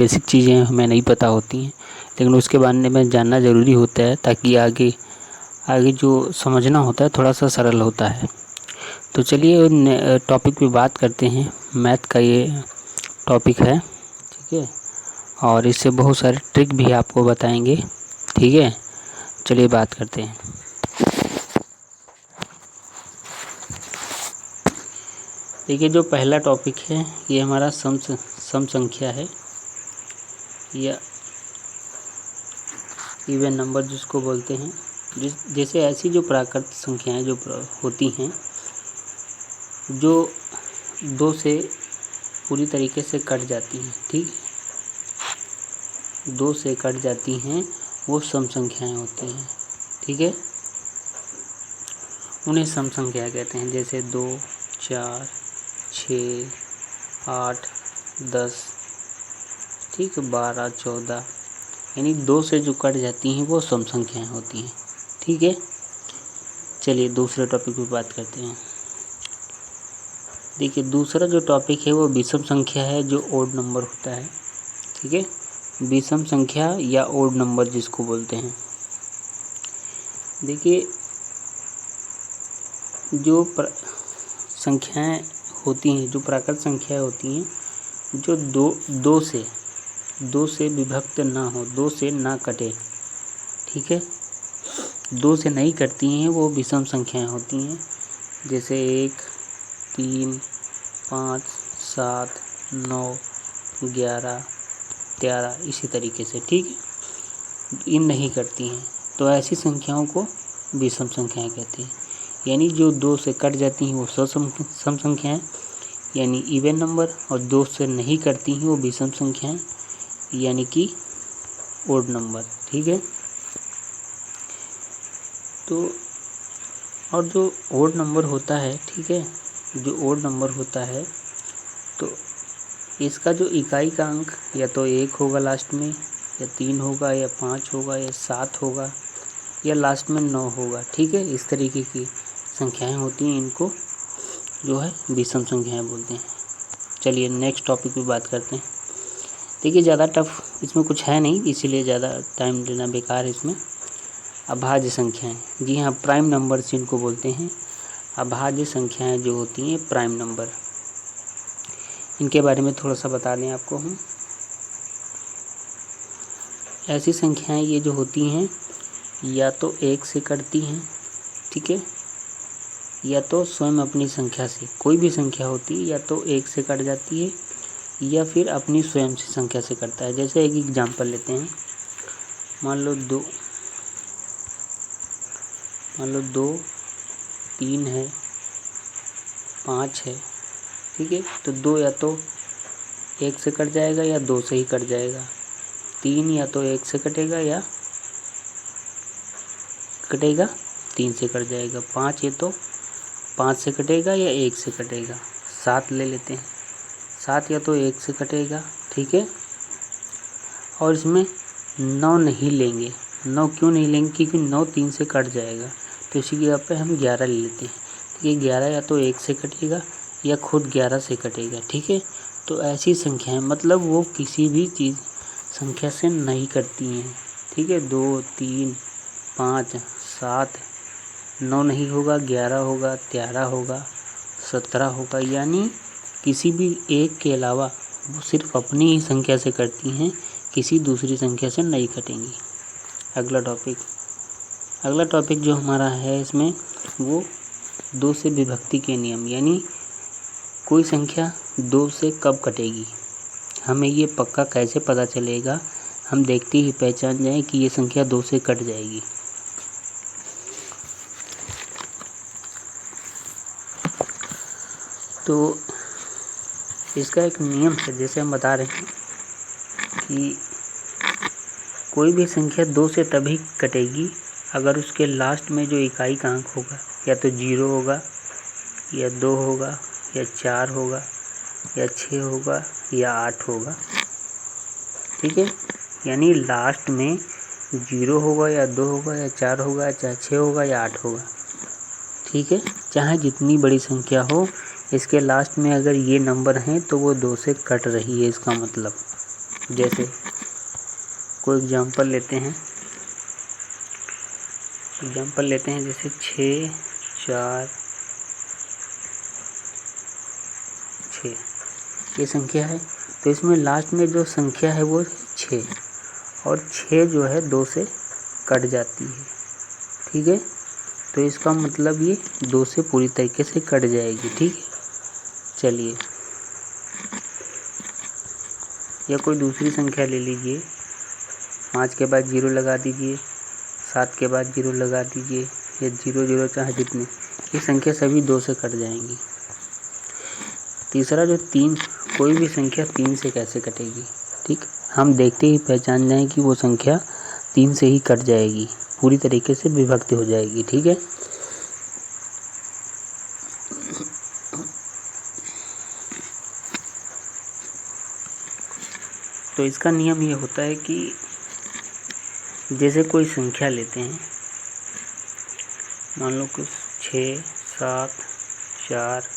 Basic चीज़ें हमें नहीं पता होती हैं, लेकिन उसके बारे में जानना ज़रूरी होता है ताकि आगे आगे जो समझना होता है थोड़ा सा सरल होता है। तो चलिए टॉपिक पे बात करते हैं। मैथ का ये टॉपिक है, ठीक है, और इससे बहुत सारे ट्रिक भी आपको बताएंगे, ठीक है। चलिए बात करते हैं। देखिए जो पहला टॉपिक है ये हमारा सम संख्या है या इवन नंबर जिसको बोलते हैं। जैसे ऐसी जो प्राकृतिक संख्याएं जो होती हैं जो 2 से पूरी तरीके से कट जाती हैं, ठीक है, 2 से कट जाती हैं, वो सम संख्याएं होती हैं, ठीक है। उन्हें सम संख्या कहते हैं। जैसे 2, 4, 6, 8, 10, ठीक है, 12, 14, यानी 2 से जो कट जाती हैं वो सम संख्याएं होती हैं, ठीक है। चलिए दूसरे टॉपिक पे बात करते हैं। देखिए दूसरा जो टॉपिक है वो विषम संख्या है, जो ओड नंबर होता है, ठीक है। विषम संख्या या ओड नंबर जिसको बोलते हैं। देखिए जो संख्याएं होती हैं, जो प्राकृतिक संख्याएं होती हैं, जो दो से विभक्त ना हो, 2 से ना कटे, ठीक है, 2 से नहीं कटती हैं, वो विषम संख्याएं होती हैं। जैसे 1, 3, 5, 7, 9, 11, 13, इसी तरीके से, ठीक है, इन नहीं करती हैं, तो ऐसी संख्याओं को विषम संख्याएं कहते हैं। यानी जो 2 से कट जाती हैं वो सम संख्याएं यानी इवन नंबर, और 2 से नहीं कटती हैं वो विषम संख्याएं यानी कि ओड नंबर, ठीक है। तो और जो ओड नंबर होता है, ठीक है, जो ओड नंबर होता है तो इसका जो इकाई का अंक या तो 1 होगा लास्ट में, या 3 होगा, या 5 होगा, या 7 होगा, या लास्ट में 9 होगा, ठीक है। इस तरीके की संख्याएं होती हैं, इनको जो है विषम संख्याएं बोलते हैं। चलिए नेक्स्ट टॉपिक पे बात करते हैं। देखिए ज़्यादा टफ इसमें कुछ है नहीं, इसीलिए ज़्यादा टाइम लेना बेकार है इसमें। अभाज्य संख्याएं, जी हाँ, प्राइम नंबर्स इनको बोलते हैं। अभाज्य संख्याएं जो होती हैं प्राइम नंबर, इनके बारे में थोड़ा सा बता दें आपको हम। ऐसी संख्याएं ये जो होती हैं या तो 1 से कटती हैं, ठीक है, या तो स्वयं अपनी संख्या से, कोई भी संख्या होती है या तो 1 से कट जाती है या फिर अपनी स्वयं से संख्या से कटता है। जैसे एक एग्जांपल लेते हैं, मान लो 2, 3 है, 5 है, ठीक है, तो 2 या तो 1 से कट जाएगा या 2 से ही कट जाएगा। 3 या तो 1 से कटेगा या 3 से कट जाएगा। 5 ये तो 5 से कटेगा या 1 से कटेगा। 7 ले लेते हैं, 7 या तो 1 से कटेगा, ठीक है, और इसमें 9 नहीं लेंगे। 9 क्यों नहीं लेंगे? क्योंकि 9 3 से कट जाएगा, तो इसी की जगह पे हम 11 ले लेते हैं। ये 11 या तो 1 से कटेगा या खुद 11 से कटेगा, ठीक है। तो ऐसी संख्याएं मतलब वो किसी भी चीज़ संख्या से नहीं कटती हैं, ठीक है। 2, 3, 5, 7, 9 नहीं होगा, 11 होगा, 13 होगा, 17 होगा, यानी किसी भी एक के अलावा वो सिर्फ अपनी ही संख्या से कटती हैं, किसी दूसरी संख्या से नहीं कटेंगी। अगला टॉपिक जो हमारा है इसमें वो 2 से विभक्ति के नियम, यानी कोई संख्या 2 से कब कटेगी, हमें ये पक्का कैसे पता चलेगा, हम देखते ही पहचान जाएं कि ये संख्या 2 से कट जाएगी। तो इसका एक नियम है, जैसे हम बता रहे हैं कि कोई भी संख्या 2 से तभी कटेगी अगर उसके लास्ट में जो इकाई का अंक होगा या तो 0 होगा, या 2 होगा, या 4 होगा, या 6 होगा, या 8 होगा, ठीक है। यानी लास्ट में 0 होगा, या 2 होगा, या 4 होगा, चाहे 6 होगा, या 8 होगा, ठीक है। चाहे जितनी बड़ी संख्या हो, इसके लास्ट में अगर ये नंबर हैं तो वो 2 से कट रही है, इसका मतलब जैसे कोई एग्जांपल लेते हैं, जैसे 6 4 6 ये संख्या है। तो इसमें लास्ट में जो संख्या है वो 6, और 6 जो है 2 से कट जाती है, ठीक है। तो इसका मतलब ये 2 से पूरी तरीके से कट जाएगी, ठीक है। चलिए, या कोई दूसरी संख्या ले लीजिए, 5 के बाद 0 लगा दीजिए, 7 के बाद 0 लगा दीजिए, या 0 0 चाहे जितने, ये संख्या सभी 2 से कट जाएंगी। तीसरा जो 3, कोई भी संख्या 3 से कैसे कटेगी, ठीक, हम देखते ही पहचान जाएं कि वो संख्या 3 से ही कट जाएगी, पूरी तरीके से विभक्त हो जाएगी, ठीक है। तो इसका नियम ये होता है कि जैसे कोई संख्या लेते हैं, मान लो कि 6 7 4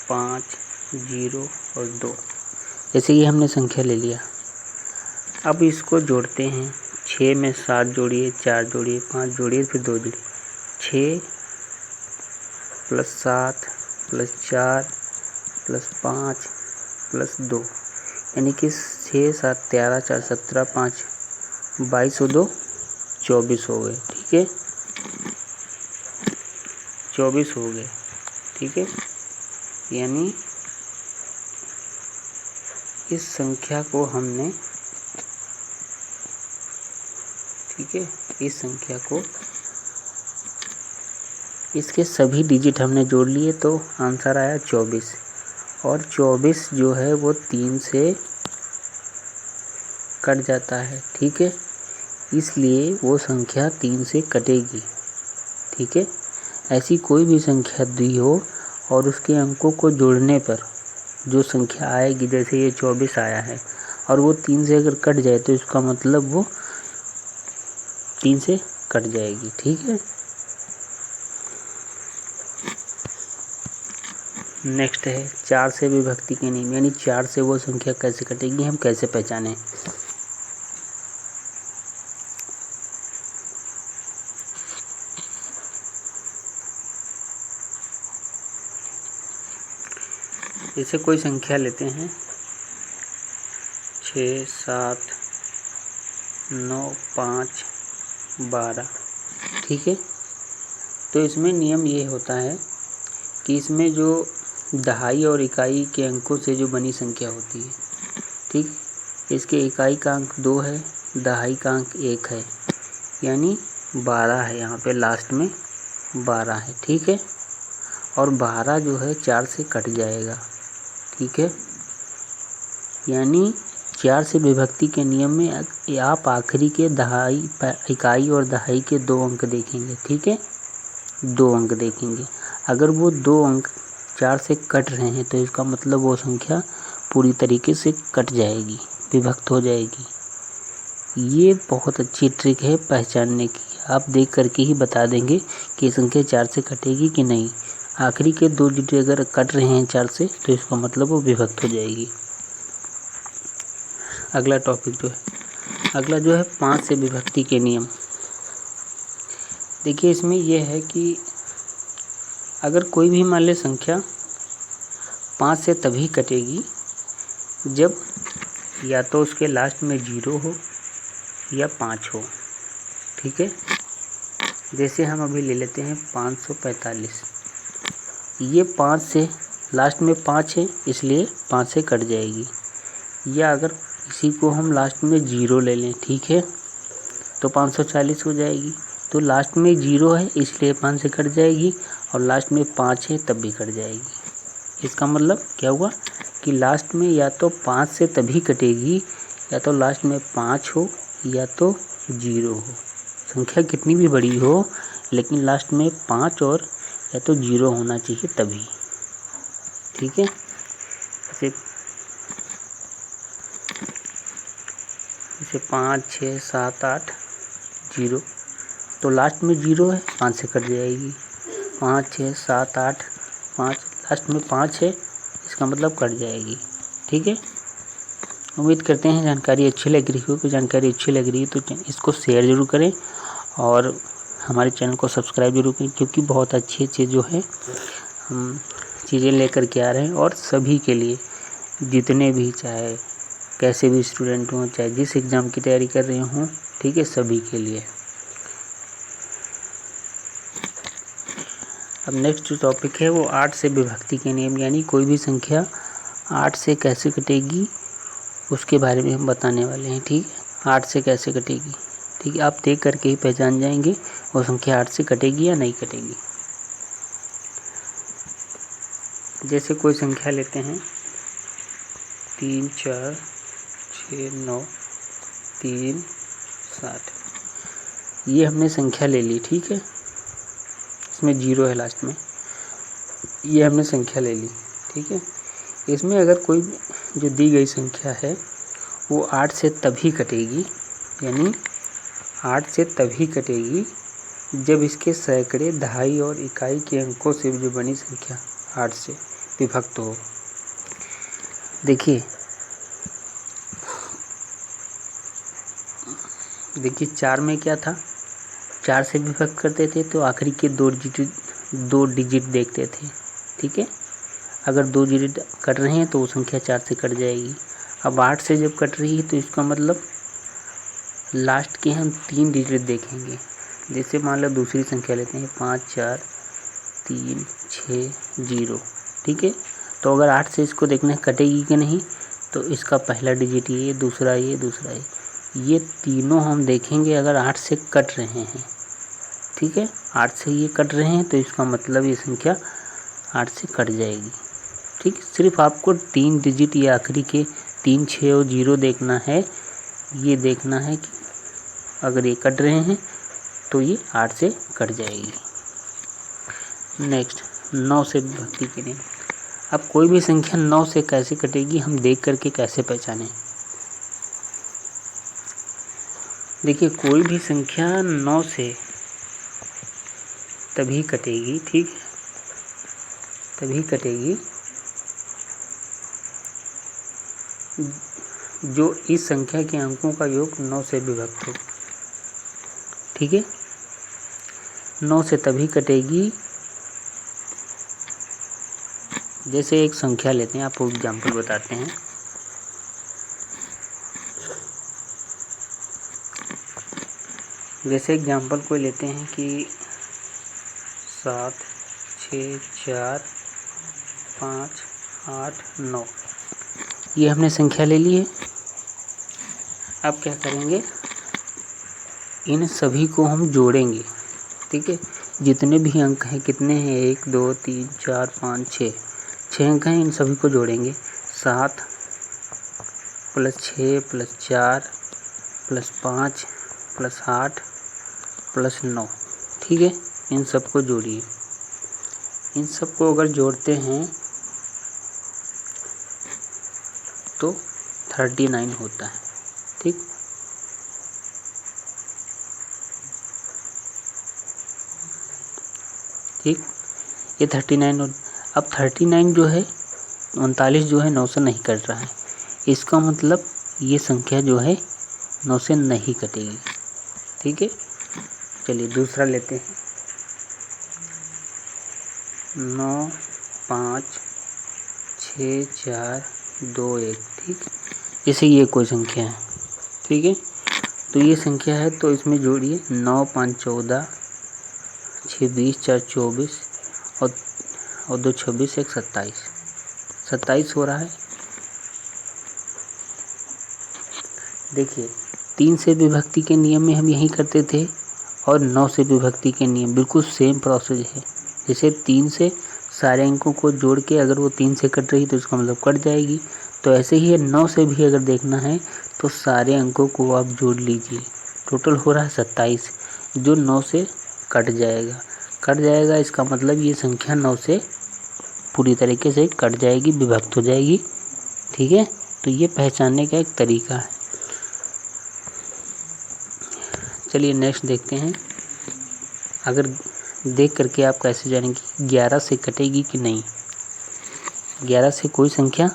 5 0 और 2, जैसे ये हमने संख्या ले लिया। अब इसको जोड़ते हैं, 6 में 7 जोड़िए, 4 जोड़िए, 5 जोड़िए, फिर 2 जोड़िए, 6 + 7 + 4 + 5 + 2, यानी कि 6 7 13 4 17 5 22 और 2 24 हो गए, ठीक है, 24 हो गए, ठीक है। यानी इस संख्या को हमने, ठीक है, इस संख्या को, इसके सभी डिजिट हमने जोड़ लिए तो आंसर आया 24, और 24 जो है वो 3 से कट जाता है, ठीक है, इसलिए वो संख्या 3 से कटेगी, ठीक है। ऐसी कोई भी संख्या दी हो और उसके अंकों को जोड़ने पर जो संख्या आएगी, जैसे ये 24 आया है और वो 3 से अगर कट जाए तो इसका मतलब वो 3 से कट जाएगी, ठीक है। नेक्स्ट है 4 से विभक्ति के नियम, यानी 4 से वो संख्या कैसे कटेगी, हम कैसे पहचानें। जैसे कोई संख्या लेते हैं 6 7 9 5 12, ठीक है। तो इसमें नियम ये होता है कि इसमें जो दहाई और इकाई के अंकों से जो बनी संख्या होती है, ठीक, इसके इकाई का अंक 2 है, दहाई का अंक 1 है, यानी 12 है, यहाँ पे लास्ट में 12 है, ठीक है। और 12 जो है 4 से कट जाएगा, ठीक है। यानी 4 से विभक्ति के नियम में आप आखिरी के दहाई, इकाई और दहाई के 2 अंक देखेंगे, ठीक है, 2 अंक देखेंगे। अगर वो 2 अंक 4 से कट रहे हैं तो इसका मतलब वो संख्या पूरी तरीके से कट जाएगी, विभक्त हो जाएगी। ये बहुत अच्छी ट्रिक है पहचानने की, आप देख करके ही बता देंगे कि संख्या 4 से कटेगी कि नहीं। आखिरी के 2 डिजिट अगर कट रहे हैं 4 से तो इसका मतलब वो विभक्त हो जाएगी। अगला टॉपिक जो है 5 से विभक्ति के नियम। देखिए इसमें यह है कि अगर कोई भी मान ले संख्या 5 से तभी कटेगी जब या तो उसके लास्ट में 0 हो या 5 हो, ठीक है। जैसे हम अभी ले लेते हैं 545, ये 5 से लास्ट में 5 है इसलिए 5 से कट जाएगी। या अगर इसी को हम लास्ट में 0 ले लें, ठीक है, तो 540 हो जाएगी। तो लास्ट में 0 है इसलिए 5 से कट जाएगी, और लास्ट में 5 है तब भी कट जाएगी। इसका मतलब क्या हुआ कि लास्ट में या तो 5 से तभी कटेगी, या तो लास्ट में 5 हो या तो 0 हो। संख्या कितनी भी बड़ी हो लेकिन लास्ट में 5 और या तो 0 होना चाहिए तभी, ठीक है। जैसे 5 6 7 8 0, तो लास्ट में 0 है 5 से कट जाएगी। 5 6 7 8 5, लास्ट में 5 है इसका मतलब कट जाएगी, ठीक है। उम्मीद करते हैं जानकारी अच्छी लग रही हो। तो जानकारी अच्छी लग रही है तो इसको शेयर ज़रूर करें और हमारे चैनल को सब्सक्राइब जरूर करें, क्योंकि बहुत अच्छी अच्छी जो है हम चीज़ें लेकर के आ रहे हैं और सभी के लिए, जितने भी चाहे कैसे भी स्टूडेंट हों, चाहे जिस एग्ज़ाम की तैयारी कर रहे हों, ठीक है, सभी के लिए। अब नेक्स्ट जो टॉपिक है वो 8 से विभक्ति के नियम, यानी कोई भी संख्या 8 से कैसे कटेगी उसके बारे में हम बताने वाले हैं। ठीक है, 8 से कैसे कटेगी, ठीक है, आप देख करके ही पहचान जाएंगे वो संख्या 8 से कटेगी या नहीं कटेगी। जैसे कोई संख्या लेते हैं 3 4 6 9 3 7, ये हमने संख्या ले ली। ठीक है, इसमें 0 है लास्ट में, ये हमने संख्या ले ली। ठीक है, इसमें अगर कोई जो दी गई संख्या है वो 8 से तभी कटेगी, यानी 8 से तभी कटेगी जब इसके सैकड़े, दहाई और इकाई के अंकों से जो बनी संख्या 8 से विभक्त हो। देखिए 4 में क्या था, 4 से विभक्त करते थे तो आखिरी के 2 डिजिट देखते थे। ठीक है, अगर 2 डिजिट कट रहे हैं तो वो संख्या 4 से कट जाएगी। अब 8 से जब कट रही है तो इसका मतलब लास्ट के हम 3 डिजिट देखेंगे। जैसे मान लो दूसरी संख्या लेते हैं 5 4 3 6 0। ठीक है, तो अगर 8 से इसको देखना है कटेगी कि नहीं, तो इसका पहला डिजिट ये, दूसरा ये तीनों हम देखेंगे अगर 8 से कट रहे हैं। ठीक है, 8 से ये कट रहे हैं तो इसका मतलब ये संख्या 8 से कट जाएगी। ठीक, सिर्फ आपको 3 डिजिट या आखिरी के 3 6 और 0 देखना है। ये देखना है कि अगर ये कट रहे हैं तो ये 8 से कट जाएगी। नेक्स्ट 9 से विभक्ति के नियम। अब कोई भी संख्या 9 से कैसे कटेगी हम देख करके कैसे पहचानें। देखिए कोई भी संख्या 9 से तभी कटेगी, ठीक है, तभी कटेगी जो इस संख्या के अंकों का योग 9 से विभक्त हो। ठीक है, 9 से तभी कटेगी, जैसे एक संख्या लेते हैं, आपको एग्जाम्पल बताते हैं। जैसे एग्जाम्पल कोई लेते हैं कि 7 6 4 5 8 9, ये हमने संख्या ले ली है। अब क्या करेंगे, इन सभी को हम जोड़ेंगे। ठीक है, जितने भी अंक हैं, कितने हैं, 1 2 3 4 5 6 अंक हैं, इन सभी को जोड़ेंगे। 7 + 6 + 4 + 5 + 8 + 9। ठीक है, इन सबको जोड़िए। इन सबको अगर जोड़ते हैं तो 39 होता है। ठीक, ठीक, ये 39। और अब 39 जो है, 39 जो है 9 से नहीं कट रहा है, इसका मतलब ये संख्या जो है 9 से नहीं कटेगी। ठीक है, चलिए दूसरा लेते हैं 9 5 6 4 2 1। ठीक, जैसे ये कोई संख्या है। ठीक है, तो ये संख्या है तो इसमें जोड़िए 9 5 14 6 20 4 24 और 2 26 1 27। 27 हो रहा है। देखिए 3 से विभक्ति के नियम में हम यही करते थे और 9 से विभक्ति के नियम बिल्कुल सेम प्रोसेस है। जैसे 3 से सारे अंकों को जोड़ के अगर वो 3 से कट रही तो इसका मतलब कट जाएगी, तो ऐसे ही 9 से भी अगर देखना है तो सारे अंकों को आप जोड़ लीजिए। टोटल हो रहा है 27, जो 9 से कट जाएगा। इसका मतलब ये संख्या 9 से पूरी तरीके से कट जाएगी, विभक्त हो जाएगी। ठीक है, तो ये पहचानने का एक तरीका है। चलिए नेक्स्ट देखते हैं, अगर देख करके आप कैसे जानेंगे 11 से कटेगी कि नहीं, 11 से कोई संख्या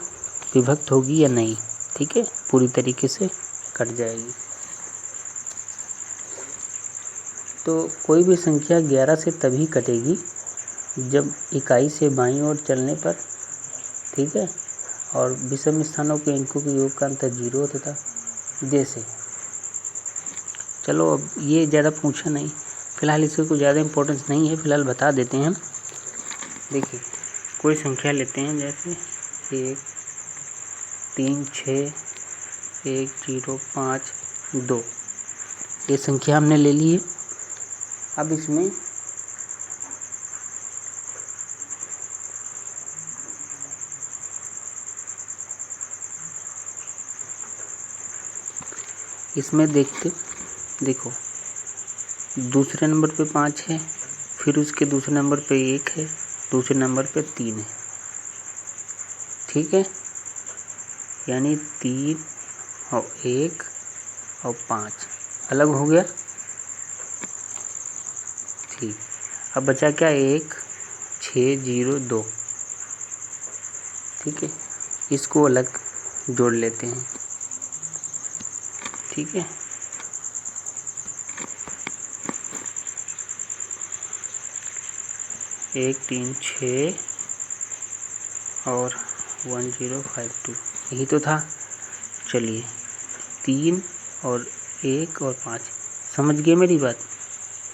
विभक्त होगी या नहीं। ठीक है, पूरी तरीके से कट जाएगी। तो कोई भी संख्या 11 से तभी कटेगी जब इकाई से बाईं ओर चलने पर, ठीक है, और विषम स्थानों के अंकों के योग का अंतर 0 होता था। जैसे चलो अब ये ज़्यादा पूछा नहीं, फिलहाल इससे कोई ज़्यादा इम्पोर्टेंस नहीं है, फिलहाल बता देते हैं हम। देखिए कोई संख्या लेते हैं, जैसे 1 3 6 1 0 5 2, ये संख्या हमने ले ली है। अब इसमें देखो दूसरे नंबर पे 5 है, फिर उसके दूसरे नंबर पे 1 है, दूसरे नंबर पे 3 है, ठीक है, यानी 3 और 1 और 5 अलग हो गया। ठीक, अब बचा क्या, 1 6 0 2, ठीक है, इसको अलग जोड़ लेते हैं, ठीक है। एक 3 6 और 1052 यही तो था। चलिए 3 और 1 और 5 समझ गए मेरी बात।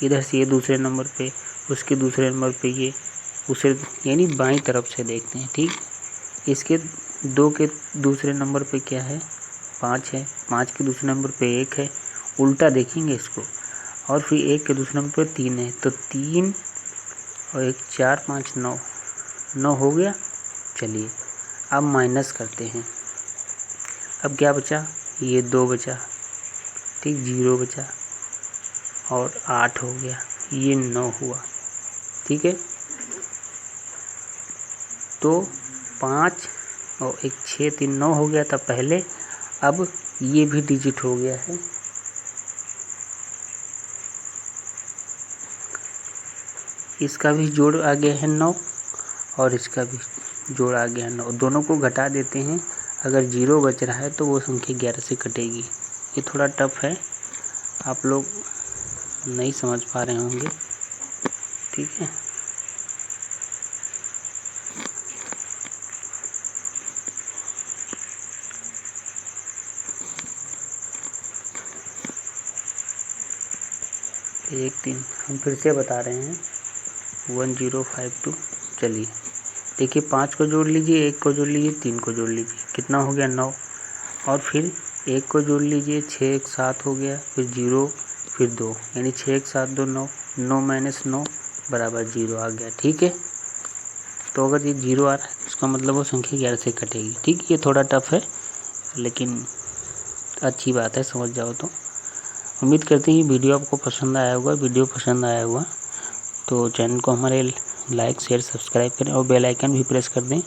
इधर से ये दूसरे नंबर पे, उसके दूसरे नंबर पे ये, उसे यानी बाईं तरफ से देखते हैं, ठीक। इसके 2 के दूसरे नंबर पे क्या है, 5 है, 5 के दूसरे नंबर पे 1 है, उल्टा देखेंगे इसको, और फिर 1 के दूसरे नंबर पे 3 है, तो 3 और 1 4 5 9 9 हो गया। चलिए अब माइनस करते हैं, अब क्या बचा, ये 2 बचा, ठीक, 0 बचा और 8 हो गया, ये 9 हुआ, ठीक है। तो 5 और 1 6 3 9 हो गया था पहले, अब ये भी डिजिट हो गया है, इसका भी जोड़ आ गया है 9 और इसका भी जोड़ आ गया है 9, दोनों को घटा देते हैं, अगर 0 बच रहा है तो वो संख्या 11 से कटेगी। ये थोड़ा टफ है, आप लोग नहीं समझ पा रहे होंगे, ठीक है। एक 3 हम फिर से बता रहे हैं 1052। चलिए देखिए 5 को जोड़ लीजिए, 1 को जोड़ लीजिए, 3 को जोड़ लीजिए, कितना हो गया 9, और फिर 1 को जोड़ लीजिए, 6 1 7 हो गया, फिर 0 फिर 2, यानी 6 1 7 2 9, 9 - 9 बराबर 0 आ गया, ठीक है। तो अगर ये 0 आ रहा है उसका मतलब वो संख्या 11 से कटेगी, ठीक। ये थोड़ा टफ है लेकिन अच्छी बात है, समझ जाओ तो। उम्मीद करते हैं वीडियो आपको पसंद आया होगा। वीडियो पसंद आया हुआ तो चैनल को हमारे लाइक शेयर सब्सक्राइब करें और बेल आइकन भी प्रेस कर दें